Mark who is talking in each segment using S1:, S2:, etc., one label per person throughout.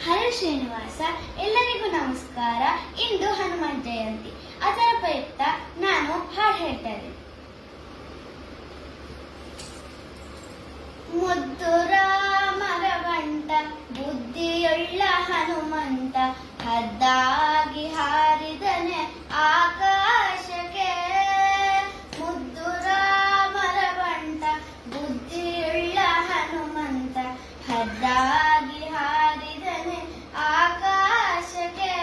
S1: ಹರೇ ಶ್ರೀನಿವಾಸ. ಎಲ್ಲರಿಗೂ ನಮಸ್ಕಾರ. ಇಂದು ಹನುಮಾನ್ ಜಯಂತಿ. ಅದರ ಪ್ರಯುಕ್ತ ನಾನು ಹಾಡು ಹೇಳ್ತಾ ಇದ್ದೀನಿ. ಮುದ್ದು ರಾಮರ ಬಂಟ ಬುದ್ಧಿಯುಳ್ಳ ಹನುಮಂತ, ಹದ್ದಾಗಿ ಹಾರಿದನೆ ಆಕಾಶಕ್ಕೆ. ಮುದ್ದು ರಾಮರ ಬಂಟ ಬುದ್ಧಿಯುಳ್ಳ ಹನುಮಂತ, ಹದ್ದಾಗಿ ಹಾರಿದನೆ ಆಕಾಶಕ್ಕೆ.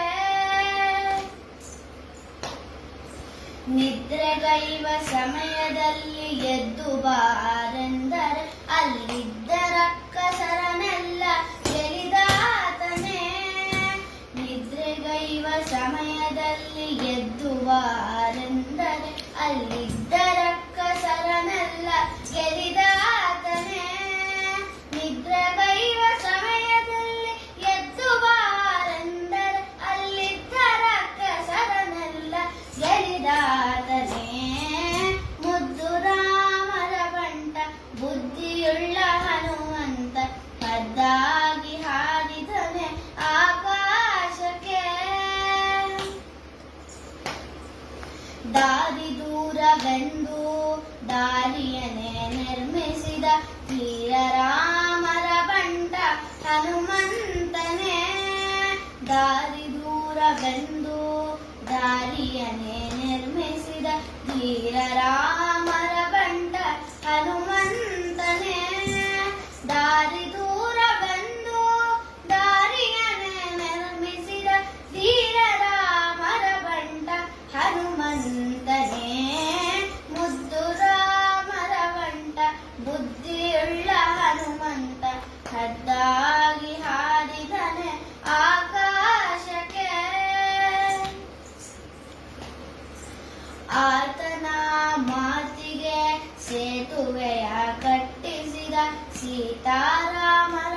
S1: ನಿದ್ರೆಗೈವ ಸಮಯದಲ್ಲಿ ಎದ್ದು ಬಾರೆಂದರೆ ಅಲ್ಲಿದ್ದ ರಕ್ಕಸರನೆಲ್ಲ ಗೆಲಿದಾತನೇ. ನಿದ್ರೆಗೈವ ಸಮಯದಲ್ಲಿ ಎದ್ದು ಬಾರೆಂದರೆ ಅಲ್ಲಿದ್ದ ರಕ್ಕಸರನೆಲ್ಲ ಗೆಲಿದಾತನೇ. ನಿದ್ರೆಗೈವ ಸಮಯದಲ್ಲಿ ಎದ್ದು ಬಾರೆಂದರೆ ಅಲ್ಲಿದ್ದ ರಕ್ಕಸರನೆಲ್ಲ ಗೆಲಿದಾತನೇ. ಮುದ್ದು ರಾಮರ ಬಂಟ ಬುದ್ಧಿಯುಳ್ಳ ಹನುಮಂತ, ಹದ್ದಾಗಿ ಹಾರಿದನೆ ಆಕಾಶಕ್ಕೆ. ದಾರಿ ದೂರವೆಂದು ದಾರಿಯನ್ನೇ ನಿರ್ಮಿಸಿದ ಧೀರ ರಾಮರ ಬಂಟ ಹನುಮಂತನೇ. ದಾರಿ ದೂರವೆಂದು ದಾರಿಯನ್ನೇ ನಿರ್ಮಿಸಿದ ಧೀರ ರಾಮರ ಬಂಟ ಹನುಮಂತನೇ. ದಾರಿ ದೂರವೆಂದು ದಾರಿಯನ್ನೇ ನಿರ್ಮಿಸಿದ ಧೀರ ರಾಮರ ಬಂಟ ಹನುಮಂತನೇ. ಮುದ್ದು ರಾಮರ ಬಂಟ ಬುದ್ಧಿಯುಳ್ಳ ಹನುಮಂತ, ಹದ್ದಾಗಿ ಹಾರಿದನೆ ಆಕಾಶಕ್ಕೆ. ಆತನ ಮಾತಿಗೆ ಸೇತುವೆಯ ಕಟ್ಟಿಸಿದ ಸೀತಾರಾಮರ